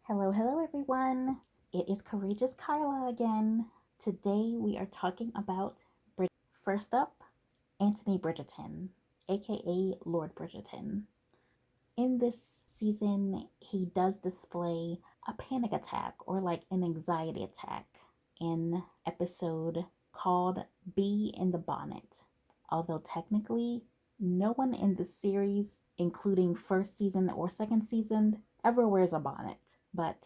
Hello, hello everyone. It is Courageous Kyla again. Today we are talking about Bridgerton. First up, Anthony Bridgerton, aka Lord Bridgerton. In this season, he does display a panic attack or like an anxiety attack in episode called Bee in the Bonnet. Although technically, no one in the series, including first season or second season, ever wears a bonnet. But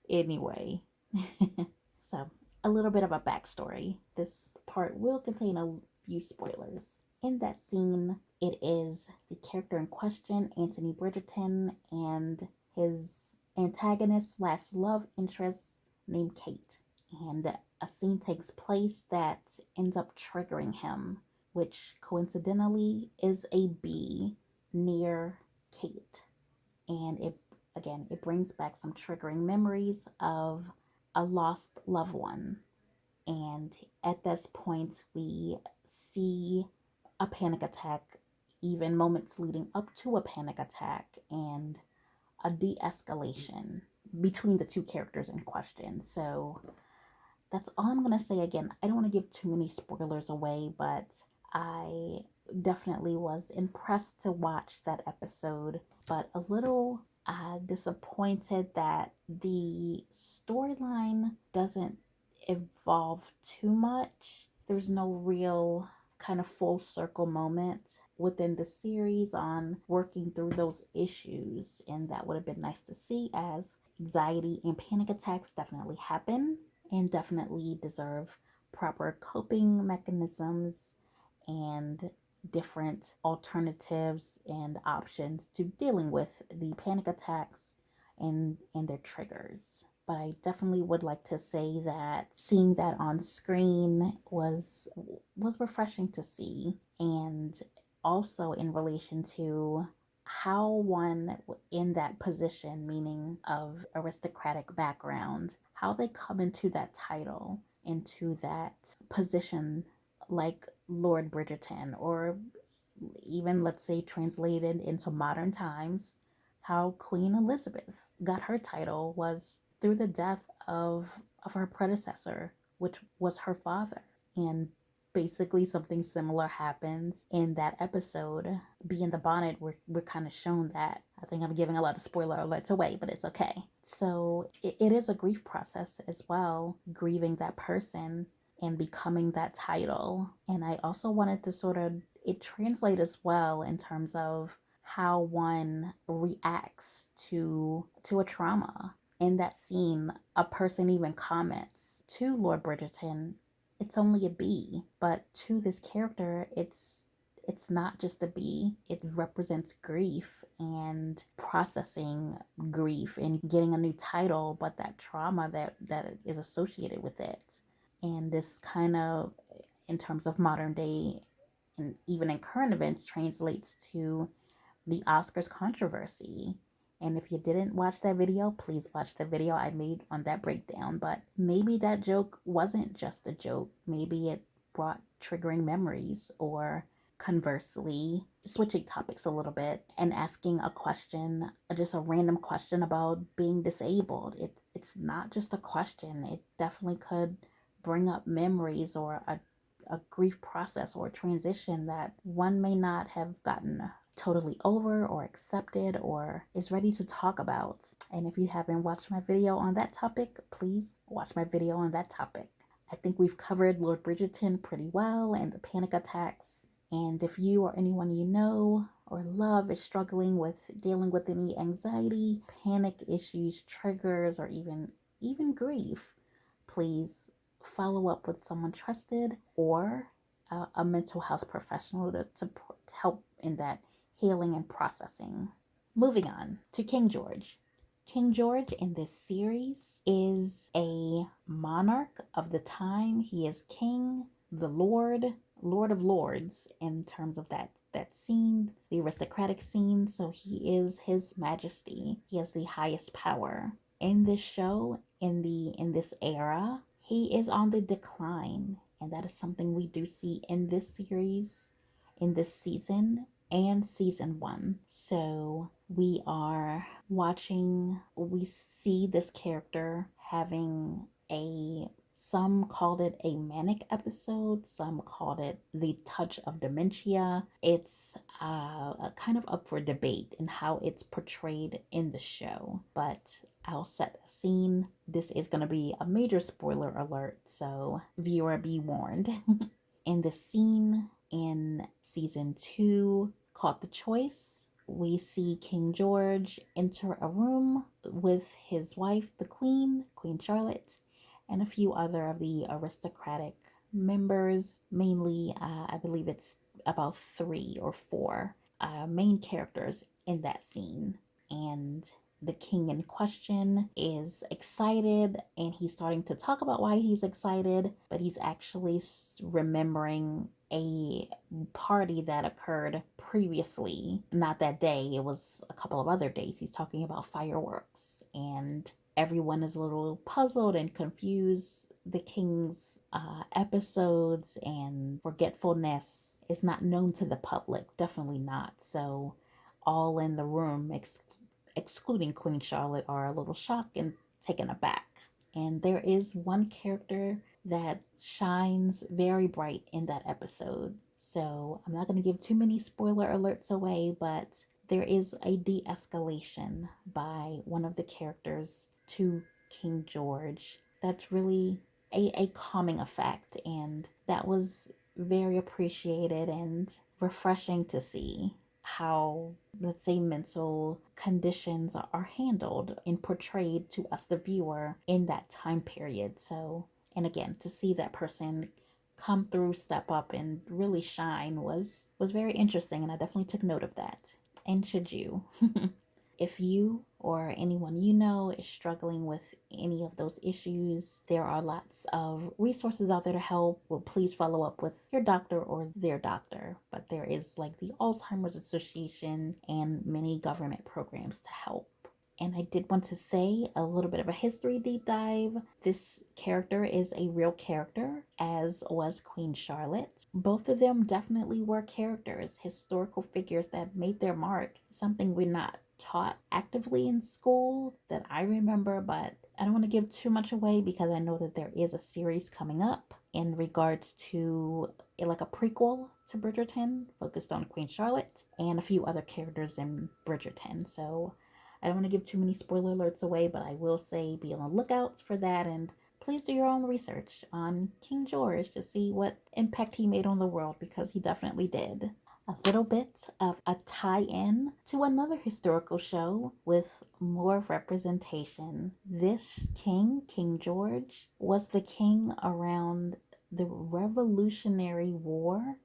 anyway, so a little bit of a backstory. This part will contain a few spoilers. In that scene, it is the character in question, Anthony Bridgerton, and his antagonist slash love interest named Kate. And a scene takes place that ends up triggering him, which coincidentally is a bee near Kate. And it brings back some triggering memories of a lost loved one. And at this point, we see a panic attack, even moments leading up to a panic attack, and a de escalation between the two characters in question. So that's all I'm going to say. Again, I don't want to give too many spoilers away, but I definitely was impressed to watch that episode, but a little disappointed that the storyline doesn't evolve too much. There's no real kind of full circle moment within the series on working through those issues, and that would have been nice to see, as anxiety and panic attacks definitely happen and definitely deserve proper coping mechanisms and different alternatives and options to dealing with the panic attacks and their triggers. But I definitely would like to say that seeing that on screen was refreshing to see, and also in relation to how one in that position, meaning of aristocratic background, how they come into that title, into that position, like Lord Bridgerton, or even let's say translated into modern times, how Queen Elizabeth got her title was through the death of her predecessor, which was her father. And basically something similar happens in that episode. Bee in the Bonnet, we're kind of shown that. I think I'm giving a lot of spoiler alerts away, but it's okay. So it is a grief process as well, grieving that person and becoming that title. And I also wanted to sort of, it translate as well in terms of how one reacts to a trauma. In that scene, a person even comments to Lord Bridgerton, it's only a bee, but to this character, it's not just a bee. It represents grief and processing grief and getting a new title, but that trauma that is associated with it. And this kind of, in terms of modern day and even in current events, translates to the Oscars controversy. And if you didn't watch that video, please watch the video I made on that breakdown. But maybe that joke wasn't just a joke. Maybe it brought triggering memories, or conversely, switching topics a little bit and asking a question, just a random question about being disabled. It's not just a question. It definitely could bring up memories or a grief process or a transition that one may not have gotten totally over or accepted or is ready to talk about. And if you haven't watched my video on that topic, please watch my video on that topic. I think we've covered Lord Bridgerton pretty well and the panic attacks. And if you or anyone you know or love is struggling with dealing with any anxiety, panic issues, triggers, or even grief, please follow up with someone trusted or a mental health professional to help in that healing and processing. Moving on to King George. King George in this series is a monarch of the time. He is king, the Lord of Lords in terms of that scene, the aristocratic scene. So he is His Majesty. He has the highest power. In this show, in this era, he is on the decline, and that is something we do see in this series, in this season, and season one. So we are watching, we see this character having a, some called it a manic episode, some called it the touch of dementia. It's kind of up for debate in how it's portrayed in the show, but I'll set a scene. This is going to be a major spoiler alert, so viewer be warned. In the scene in season 2 called The Choice, we see King George enter a room with his wife, the Queen, Queen Charlotte, and a few other of the aristocratic members. Mainly, I believe it's about 3 or 4 main characters in that scene. And the king in question is excited, and he's starting to talk about why he's excited, but he's actually remembering a party that occurred previously. Not that day, it was a couple of other days. He's talking about fireworks, and everyone is a little puzzled and confused. The king's episodes and forgetfulness is not known to the public, definitely not. So all in the room, excluding Queen Charlotte, are a little shocked and taken aback. And there is one character that shines very bright in that episode. So I'm not going to give too many spoiler alerts away, but there is a de escalation by one of the characters to King George that's really a calming effect. And that was very appreciated and refreshing to see how, let's say, mental conditions are handled and portrayed to us, the viewer, in that time period. So, and again, to see that person come through, step up, and really shine was very interesting, and I definitely took note of that. And should you? If you or anyone you know is struggling with any of those issues, there are lots of resources out there to help. Well, please follow up with your doctor or their doctor. But there is like the Alzheimer's Association and many government programs to help. And I did want to say a little bit of a history deep dive. This character is a real character, as was Queen Charlotte. Both of them definitely were characters, historical figures that made their mark, something we're not taught actively in school that I remember, but I don't want to give too much away because I know that there is a series coming up in regards to like a prequel to Bridgerton focused on Queen Charlotte and a few other characters in Bridgerton. So I don't want to give too many spoiler alerts away, but I will say be on the lookouts for that, and please do your own research on King George to see what impact he made on the world, because he definitely did. A little bit of a tie-in to another historical show with more representation. This king, King George, was the king around the Revolutionary War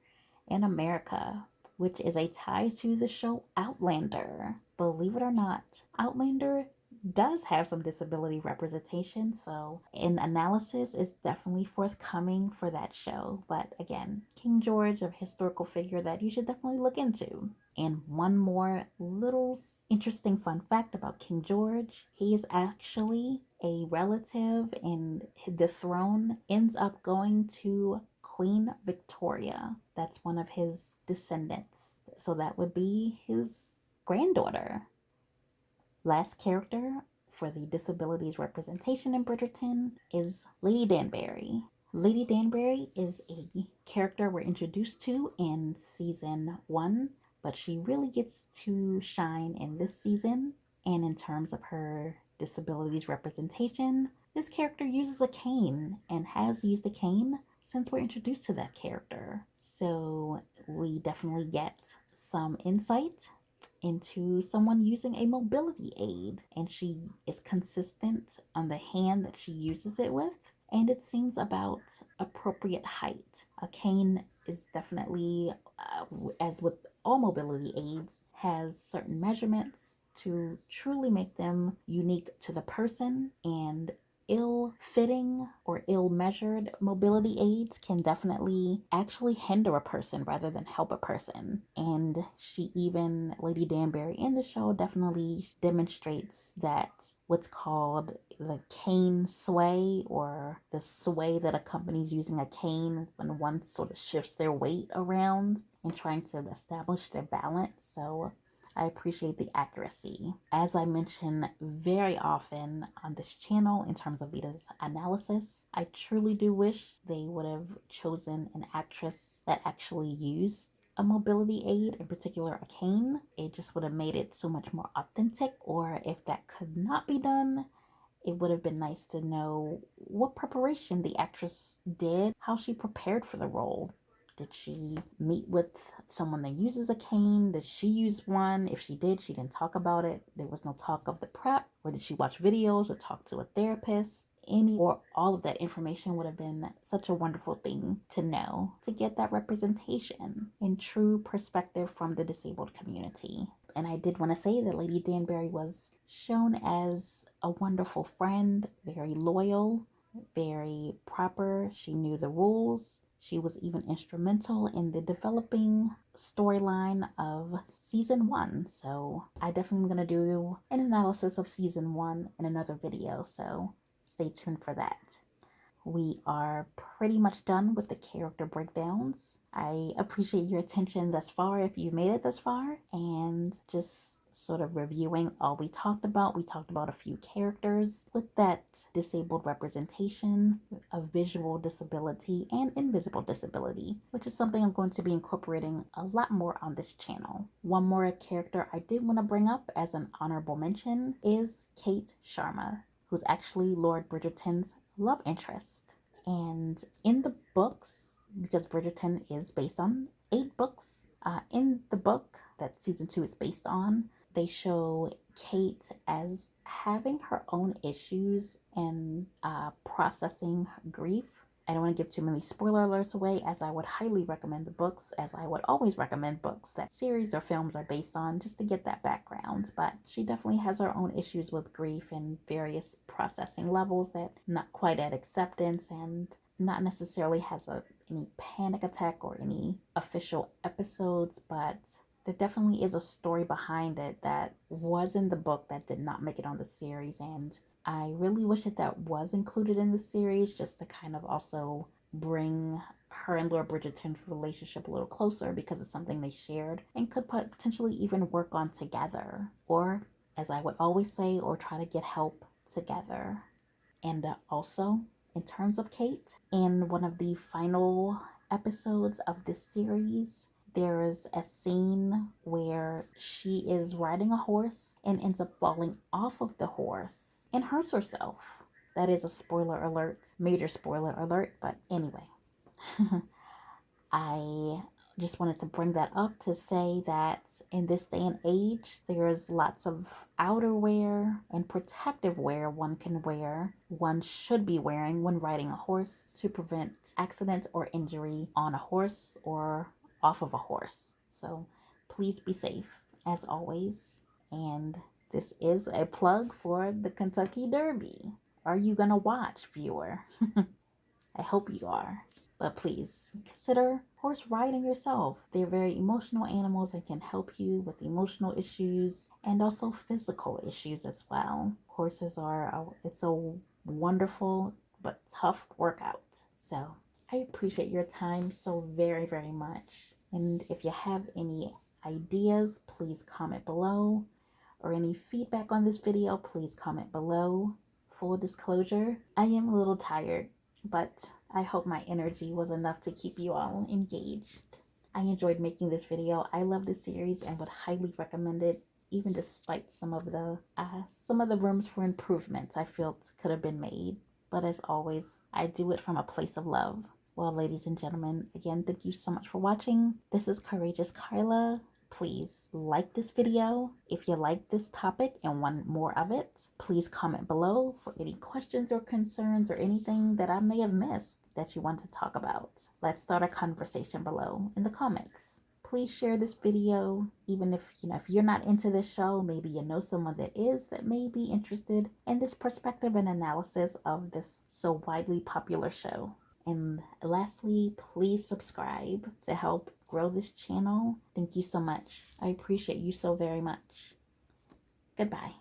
in America, which is a tie to the show Outlander. Believe it or not, Outlander does have some disability representation, so an analysis is definitely forthcoming for that show. But again, King George, a historical figure that you should definitely look into. And one more little interesting fun fact about King George, he is actually a relative, and the throne ends up going to Queen Victoria. That's one of his descendants. So that would be his granddaughter. Last character for the disabilities representation in Bridgerton is Lady Danbury. Lady Danbury is a character we're introduced to in season 1, but she really gets to shine in this season. And in terms of her disabilities representation, this character uses a cane and has used a cane since we're introduced to that character. So we definitely get some insight into someone using a mobility aid, and she is consistent on the hand that she uses it with, and it seems about appropriate height. A cane is definitely, as with all mobility aids, has certain measurements to truly make them unique to the person, and ill-fitting or ill-measured mobility aids can definitely actually hinder a person rather than help a person. And she even, Lady Danbury in the show, definitely demonstrates that what's called the cane sway, or the sway that accompanies using a cane when one sort of shifts their weight around and trying to establish their balance. So I appreciate the accuracy. As I mention very often on this channel in terms of Lita's analysis, I truly do wish they would have chosen an actress that actually used a mobility aid, in particular a cane. It just would have made it so much more authentic. Or if that could not be done, it would have been nice to know what preparation the actress did, how she prepared for the role. Did she meet with someone that uses a cane? Did she use one? If she did, she didn't talk about it. There was no talk of the prep. Or did she watch videos or talk to a therapist? Any or all of that information would have been such a wonderful thing to know, to get that representation in true perspective from the disabled community. And I did want to say that Lady Danbury was shown as a wonderful friend, very loyal, very proper. She knew the rules. She was even instrumental in the developing storyline of season 1. So I definitely am going to do an analysis of season 1 in another video. So stay tuned for that. We are pretty much done with the character breakdowns. I appreciate your attention thus far if you made it this far, and just sort of reviewing all we talked about. We talked about a few characters with that disabled representation of visual disability and invisible disability, which is something I'm going to be incorporating a lot more on this channel. One more character I did want to bring up as an honorable mention is Kate Sharma, who's actually Lord Bridgerton's love interest. And in the books, because Bridgerton is based on 8 books, in the book that season 2 is based on, they show Kate as having her own issues and processing grief. I don't want to give too many spoiler alerts away, as I would highly recommend the books, as I would always recommend books that series or films are based on, just to get that background. But she definitely has her own issues with grief and various processing levels that not quite at acceptance, and not necessarily has any panic attack or any official episodes, but there definitely is a story behind it that was in the book that did not make it on the series, and I really wish that was included in the series, just to kind of also bring her and Lord Bridgerton's relationship a little closer, because it's something they shared and could potentially even work on together, or as I would always say, or try to get help together. And also, in terms of Kate, in one of the final episodes of this series, there is a scene where she is riding a horse and ends up falling off of the horse and hurts herself. That is a spoiler alert, major spoiler alert, but anyway. I just wanted to bring that up to say that in this day and age, there's lots of outerwear and protective wear one can wear, one should be wearing when riding a horse, to prevent accident or injury on a horse or off of a horse. So please be safe as always. And this is a plug for the Kentucky Derby. Are you gonna watch, viewer? I hope you are. But please consider horse riding yourself. They're very emotional animals and can help you with emotional issues and also physical issues as well. Horses it's a wonderful but tough workout. So I appreciate your time so very, very much. And if you have any ideas, please comment below. Or any feedback on this video, please comment below. Full disclosure, I am a little tired, but I hope my energy was enough to keep you all engaged. I enjoyed making this video. I love this series and would highly recommend it, even despite some of the rooms for improvements I felt could have been made. But as always, I do it from a place of love. Well, ladies and gentlemen, again, thank you so much for watching. This is Courageous Carla. Please like this video if you like this topic and want more of it. Please comment below for any questions or concerns or anything that I may have missed that you want to talk about. Let's start a conversation below in the comments. Please share this video, even if you're not into this show, maybe you know someone that is, that may be interested in this perspective and analysis of this so widely popular show. And lastly, please subscribe to help grow this channel. Thank you so much. I appreciate you so very much. Goodbye.